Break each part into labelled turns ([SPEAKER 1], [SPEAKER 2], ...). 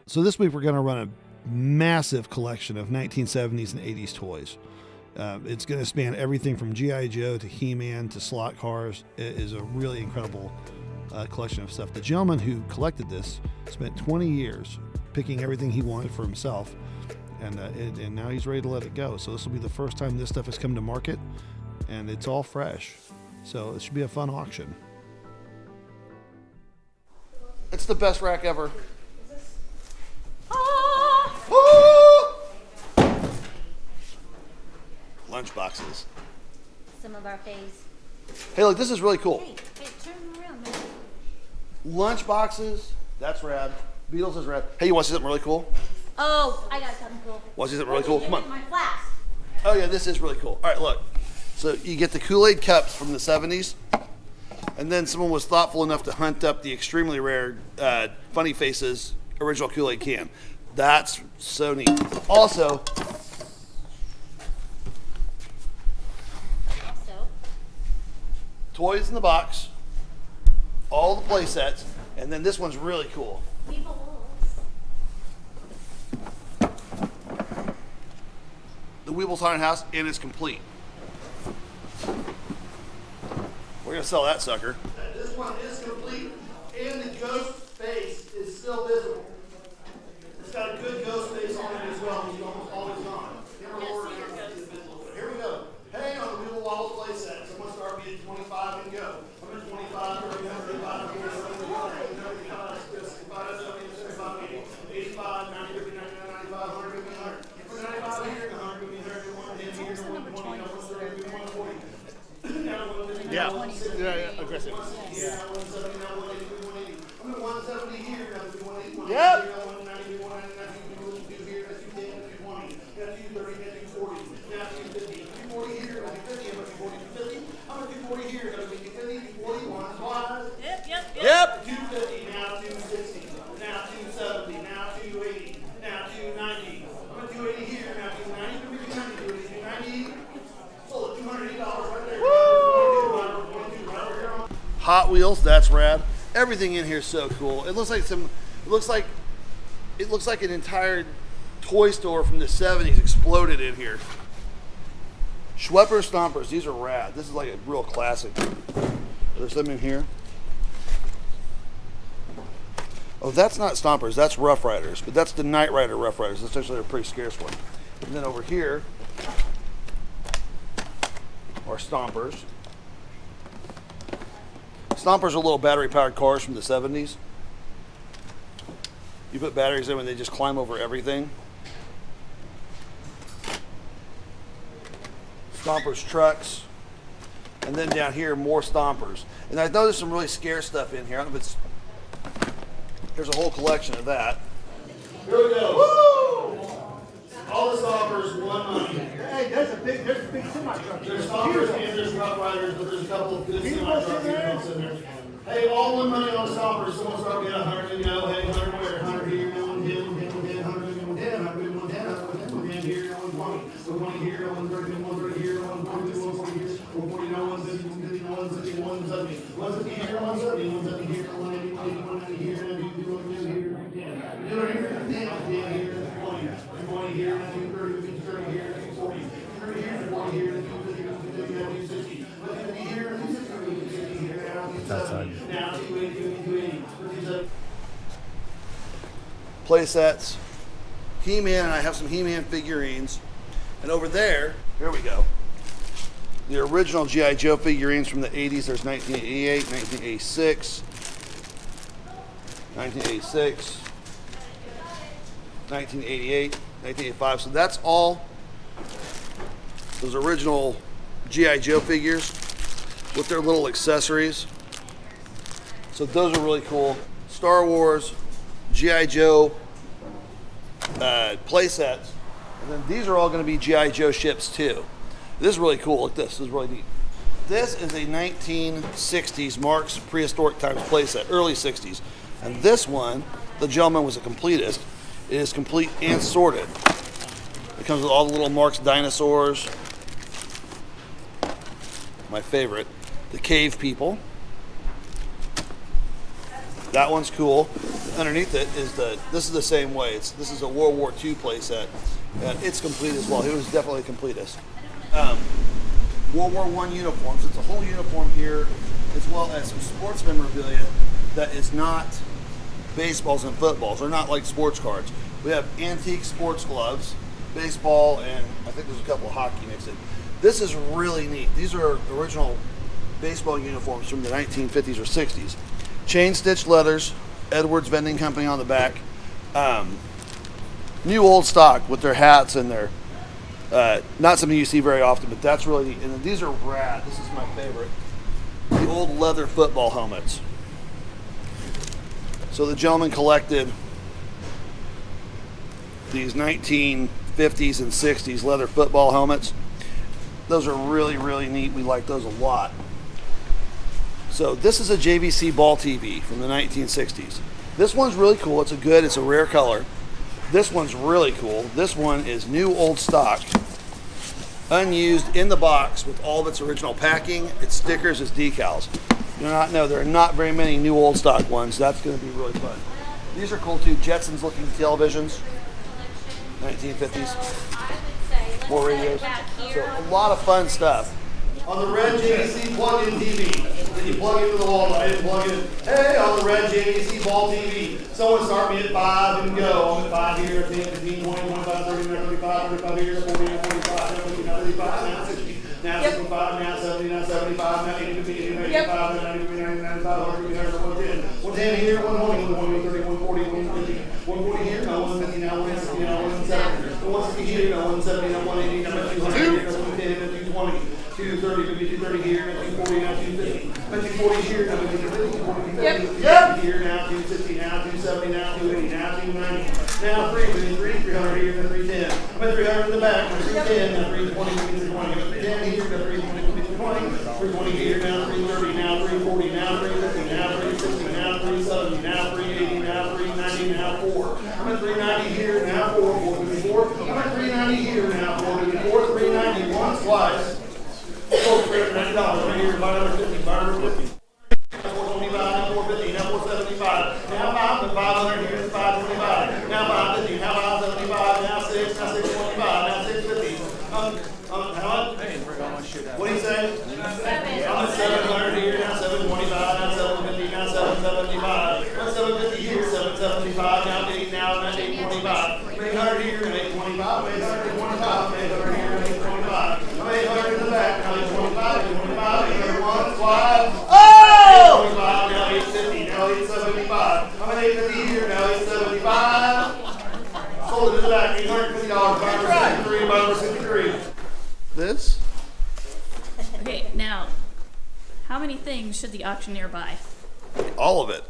[SPEAKER 1] So this week we're going to run a massive collection of 1970s and 80s toys. It's going to span everything from G.I. Joe to He-Man to slot cars. It is a really incredible collection of stuff. The gentleman who collected this spent 20 years picking everything he wanted for himself, and now he's ready to let it go. So this will be the first time this stuff has come to market, and it's all fresh. So it should be a fun auction. It's the best rack ever. Lunch boxes.
[SPEAKER 2] Some of our faves.
[SPEAKER 1] Hey, look, this is really cool.
[SPEAKER 2] Hey, turn them around, man.
[SPEAKER 1] Lunch boxes. That's rad. Beatles is rad. Hey, you want to see something really cool?
[SPEAKER 2] Oh, I got something cool.
[SPEAKER 1] Want to see something really cool? Come on.
[SPEAKER 2] My flask.
[SPEAKER 1] Oh, yeah, this is really cool. All right, look. So you get the Kool-Aid cups from the 70s, and then someone was thoughtful enough to hunt up the extremely rare Funny Faces original Kool-Aid can. That's so neat. Also, toys in the box, all the play sets, and then this one's really cool. The Weebles Haunted House, and it's complete. We're gonna sell that sucker. This one is complete, and the ghost face is still visible. It's got a good ghost face on it as well. He's almost always gone. Here we go. Hey, on the Weeble Wallace play set. Someone start me at 25 and go. I'm at 25, 30, 35, 85, 90, 50, 99, 95, 100, 50, 100. 95 here, 100, 50, 100, 110, 120, Yeah, aggressive. Yeah. I'm at 170 here, now 180. Yep. Yep. 250, now 260, now 270, now 280, now 290. I'm at 280 here, now 290, 290, 290. Sold at $280 right there. Woo! Hot Wheels, that's rad. Everything in here is so cool. It looks like an entire toy store from the 70s exploded in here. Schwepper Stompers, these are rad. This is like a real classic. There's some in here. Oh, that's not Stompers, that's Rough Riders, but that's the Knight Rider Rough Riders. That's actually a pretty scarce one. And then over here are Stompers. Stompers are little battery-powered cars from the 70s. You put batteries in and they just climb over everything. Stompers trucks. And then down here, more Stompers. And I know there's some really scarce stuff in here. I don't know if it's... There's a whole collection of that. Here we go. Woo! All the Stompers, one money.
[SPEAKER 3] Hey, there's a big semi-truck.
[SPEAKER 1] There's Stompers and there's Rough Riders, but there's a couple of good semi-trucks in there. Hey, all one money on the Stompers. Someone start me at 100 and go. Hey, 100 where? 100 here, 110, 110, 110, 110, 110, 110 here, 120, 120 here, 130, 130 here, 140, 140 here, 140, 150, 150, 160, 170, 170 here, 170, 170 here, 180, 190 here, 192 here, 20 here, 30, 30 here, 40, 30 here, 40 here, 250, 250, 260, 150 here, 260 here, now 280, 280. Play sets, He-Man, and I have some He-Man figurines. And over there, here we go. The original G.I. Joe figurines from the 80s. There's 1988, 1986, 1986, 1988, 1985. So that's all those original G.I. Joe figures with their little accessories. So those are really cool. Star Wars, G.I. Joe play sets. And then these are all going to be G.I. Joe ships too. This is really cool. Look at this. This is really neat. This is a 1960s Mark's Prehistoric Times playset, early 60s. And this one, the gentleman was a completist. It is complete and sorted. It comes with all the little Mark's dinosaurs. My favorite, the cave people. That one's cool. Underneath it is this is the same way. This is a World War II playset. It's complete as well. He was definitely a completist. World War I uniforms. It's a whole uniform here, as well as some sports memorabilia that is not baseballs and footballs. They're not like sports cards. We have antique sports gloves, baseball, and I think there's a couple of hockey mixed in. This is really neat. These are original baseball uniforms from the 1950s or 60s. Chain stitched leathers, Edwards Vending Company on the back. New old stock with their hats and their, not something you see very often, but that's really neat. And these are rad. This is my favorite. The old leather football helmets. So the gentleman collected these 1950s and 60s leather football helmets. Those are really, really neat. We like those a lot. So this is a JVC ball TV from the 1960s. This one's really cool. It's a rare color. This one's really cool. This one is new old stock, unused in the box with all of its original packing, its stickers, its decals. There are not very many new old stock ones. That's going to be really fun. These are cool too. Jetsons looking televisions, 1950s. More radios. So a lot of fun stuff.
[SPEAKER 3] On the red JVC plug-in TV, then you plug into the wall. I didn't plug in. Hey, on the red JVC ball TV. Someone start me at 5 and go. I'm at 5 here, 10, 15, 20, 25, 30, 35, 35 here, 40, 45, 35, now 60, now 65, now 70, now 75, now 80, 50, 85, now 90, 90, 95, 100, 110, 110 here, 120, 130, 140, 150, 140 here, now 150, now 160, now 170, 160 here, now 170, now 180, now 200 here, now 210, now 220. 230, 230 here, now 240, now 250. Now 240 here, now 250, 240, yep. Here, now 260, now 270, now 280, now 290. Now 300 here, now 310. I'm at 300 in the back, now 310, now 320, 320. 310 here, now 320, 320 here, now 330, now 340, now 350, now 360, now 370, now 380, now 390, now 4. I'm at 390 here, now 4, 454. I'm at 390 here, now 454, 390 once, twice. $490 right here, $550, $550. 425, now 450, now 475. Now 500 here, 525. Now 550, now 575, now 6, now 625, now 650. How much? What do you say? I'm at 700 here, now 725, now 750, now 775. Now 750 here, 775, now 8, now 825. 800 here, 825, 825, 800 here, 825. I'm 800 in the back, now 825, 825, 801, 5. Oh! 825, now 850, now 875. I'm at 850 here, now 875. Sold it in the back, $850, $563, $563.
[SPEAKER 1] This?
[SPEAKER 4] Okay, now, how many things should the auctioneer buy?
[SPEAKER 1] All of it.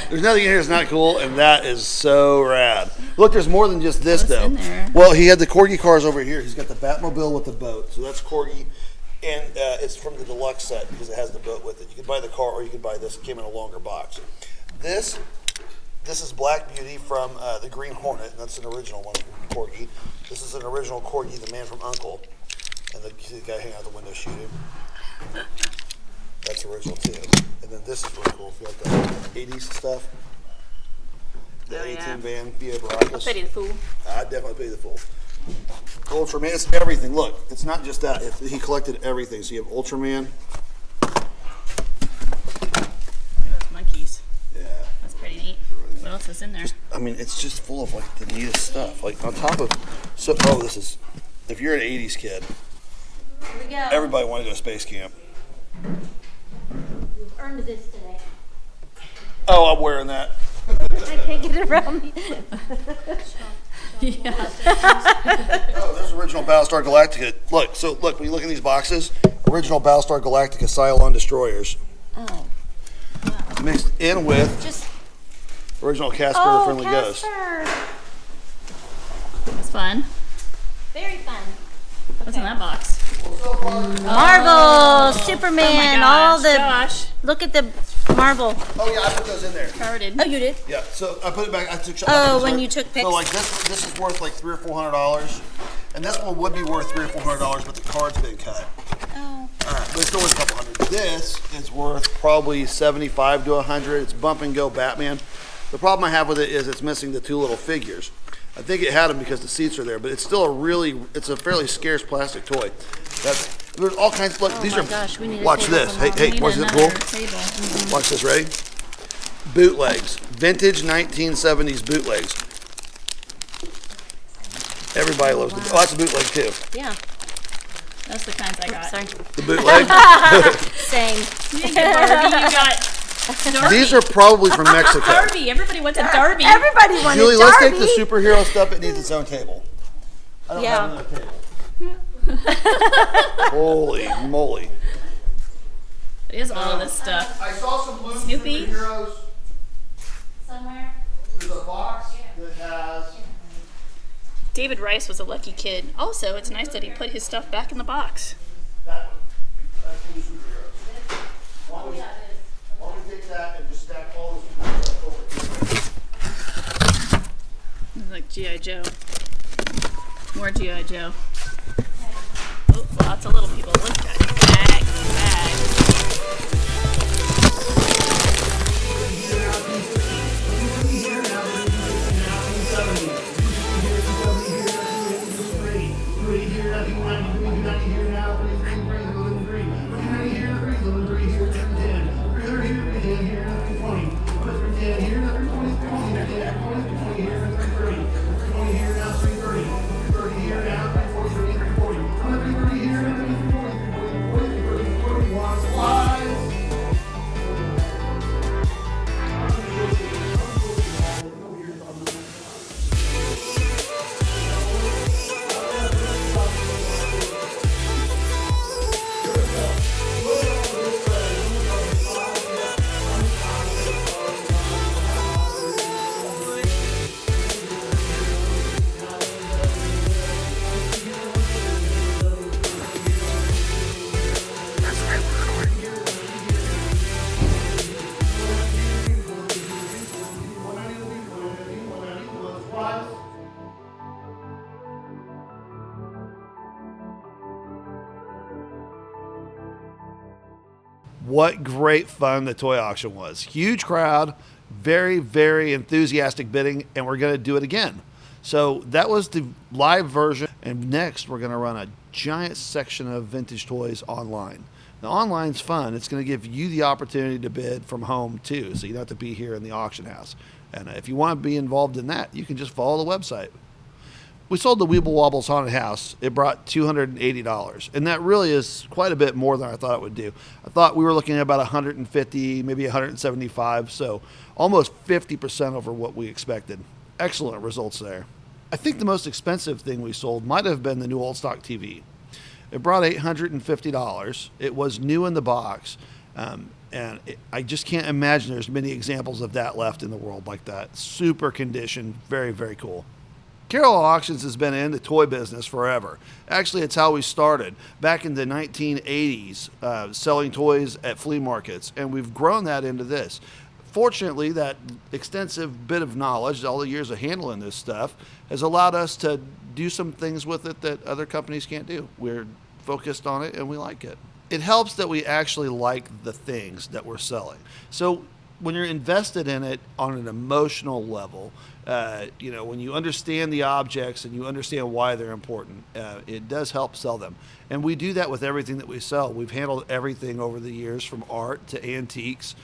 [SPEAKER 1] There's nothing in here that's not cool, and that is so rad. Look, there's more than just this,
[SPEAKER 4] What's
[SPEAKER 1] though.
[SPEAKER 4] in there?
[SPEAKER 1] Well, he had the Corgi cars over here. He's got the Batmobile with the boat, so that's Corgi, and it's from the deluxe set because it has the boat with it. You can buy the car, or you can buy this. It came in a longer box. This is Black Beauty from the Green Hornet, and that's an original one from Corgi. This is an original Corgi, the man from U.N.C.L.E., and the guy hanging out the window shooting. That's original too. And then this is really cool if you like the 80s stuff. The A-Team van, Via Baracus.
[SPEAKER 4] Pity the fool.
[SPEAKER 1] I'd definitely pay the fool. Ultraman, it's everything. Look, it's not just that. He collected everything. So you have Ultraman.
[SPEAKER 4] Look at those monkeys.
[SPEAKER 1] Yeah.
[SPEAKER 4] That's pretty neat. What else is in there?
[SPEAKER 1] It's just full of like the neatest stuff. Like on top of, this is, if you're an 80s kid,
[SPEAKER 2] Here we go.
[SPEAKER 1] everybody wanted to go to space camp.
[SPEAKER 2] You've earned this today.
[SPEAKER 1] Oh, I'm wearing that.
[SPEAKER 2] I can't get it around me.
[SPEAKER 4] Yeah.
[SPEAKER 1] Oh, there's original Battlestar Galactica. Look, when you look in these boxes, original Battlestar Galactica Cylon destroyers.
[SPEAKER 2] Oh.
[SPEAKER 1] Mixed in with
[SPEAKER 2] Just.
[SPEAKER 1] original Casper the Friendly Ghost.
[SPEAKER 2] Casper.
[SPEAKER 4] That's fun.
[SPEAKER 2] Very fun.
[SPEAKER 4] What's in that box?
[SPEAKER 2] Marbles,
[SPEAKER 4] Oh
[SPEAKER 2] Superman,
[SPEAKER 4] my
[SPEAKER 2] all
[SPEAKER 4] gosh,
[SPEAKER 2] the.
[SPEAKER 4] Josh.
[SPEAKER 2] Look at the marble.
[SPEAKER 1] Oh yeah, I put those in there.
[SPEAKER 4] Carded.
[SPEAKER 2] Oh, you did?
[SPEAKER 1] Yeah, so I put it back. I took.
[SPEAKER 2] Oh, when you took pics.
[SPEAKER 1] So like this is worth like $300 or $400, and this one would be worth $300 or $400, but the card's been cut.
[SPEAKER 2] Oh.
[SPEAKER 1] But it's still worth a couple $100.
[SPEAKER 3] This is worth probably 75 to 100. It's Bump and Go Batman. The problem I have with it is it's missing the two little figures. I think it had them because the seats are there, but it's still it's a fairly scarce plastic toy. There's all kinds of, look,
[SPEAKER 2] Oh
[SPEAKER 3] these
[SPEAKER 2] my
[SPEAKER 3] are,
[SPEAKER 2] gosh, we need a
[SPEAKER 3] watch
[SPEAKER 2] table
[SPEAKER 3] this.
[SPEAKER 2] for
[SPEAKER 3] Hey,
[SPEAKER 2] Mom.
[SPEAKER 3] hey,
[SPEAKER 4] Need
[SPEAKER 3] watch this,
[SPEAKER 4] another
[SPEAKER 3] cool?
[SPEAKER 4] table.
[SPEAKER 3] Watch this, ready? Bootlegs. Vintage 1970s bootlegs. Everybody loves the, oh, that's a bootleg too.
[SPEAKER 2] Yeah.
[SPEAKER 4] That's the kinds I got.
[SPEAKER 2] Sorry.
[SPEAKER 3] The bootleg.
[SPEAKER 2] Same.
[SPEAKER 4] You didn't get Barbie, you got Darby.
[SPEAKER 3] These are probably from Mexico.
[SPEAKER 4] Darby. Everybody wants a Darby.
[SPEAKER 2] Everybody wanted
[SPEAKER 3] Julie,
[SPEAKER 2] Darby.
[SPEAKER 3] let's take the superhero stuff. It needs its own table. I don't
[SPEAKER 2] Yeah.
[SPEAKER 3] have another table. Holy moly.
[SPEAKER 4] It is all of this stuff.
[SPEAKER 3] I saw some blue
[SPEAKER 4] Snoopy?
[SPEAKER 3] superheroes.
[SPEAKER 2] Somewhere.
[SPEAKER 3] There's a box that has.
[SPEAKER 4] David Rice was a lucky kid. Also, it's nice that he put his stuff back in the box.
[SPEAKER 3] That one. That's blue superheroes. Why don't we take that and just stack all those superheroes over here?
[SPEAKER 4] This is like G.I. Joe. More G.I. Joe. Oh, lots of little people. Look at that. Bag, bag.
[SPEAKER 3] What great fun the toy auction was. Huge crowd, very, very enthusiastic bidding, and we're going to do it again. So that was the live version, and next we're going to run a giant section of vintage toys online. Now, online's fun. It's going to give you the opportunity to bid from home, too, so you don't have to be here in the auction house. And if you want to be involved in that, you can just follow the website. We sold the Weeble Wobbles Haunted House. It brought $280, and that really is quite a bit more than I thought it would do. I thought we were looking at about 150, maybe 175, so almost 50% over what we expected. Excellent results there. I think the most expensive thing we sold might have been the new old stock TV. It brought $850. It was new in the box, I just can't imagine there's many examples of that left in the world like that. Super condition, very, very cool. Carrell Auctions has been in the toy business forever. Actually, it's how we started back in the 1980s, selling toys at flea markets, and we've grown that into this. Fortunately, that extensive bit of knowledge, all the years of handling this stuff, has allowed us to do some things with it that other companies can't do. We're focused on it, and we like it. It helps that we actually like the things that we're selling. So when you're invested in it on an emotional level, when you understand the objects and you understand why they're important, it does help sell them. And we do that with everything that we sell. We've handled everything over the years, from art to antiques,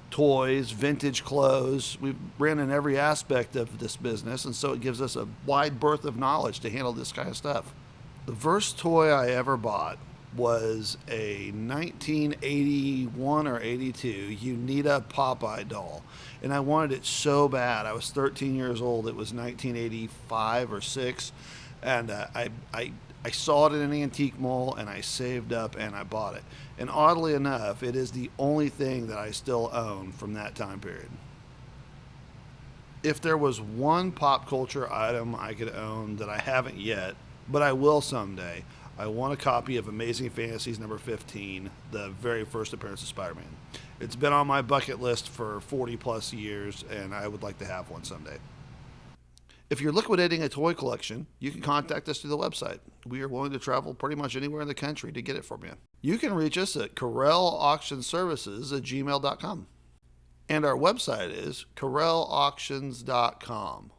[SPEAKER 3] toys, vintage clothes. We've ran in every aspect of this business, and so it gives us a wide berth of knowledge to handle this kind of stuff. The first toy I ever bought was a 1981 or 82 Unita Popeye doll, and I wanted it so bad. I was 13 years old. It was 1985 or 6, and I saw it in an antique mall, and I saved up and I bought it. And oddly enough, it is the only thing that I still own from that time period. If there was one pop culture item I could own that I haven't yet, but I will someday, I want a copy of Amazing Fantasies number 15, the very first appearance of Spider-Man. It's been on my bucket list for 40 plus years, and I would like to have one someday.
[SPEAKER 1] If you're liquidating a toy collection, you can contact us through the website. We are willing to travel pretty much anywhere in the country to get it from you. You can reach us at carrellauctionservices@gmail.com. And our website is carrellauctions.com.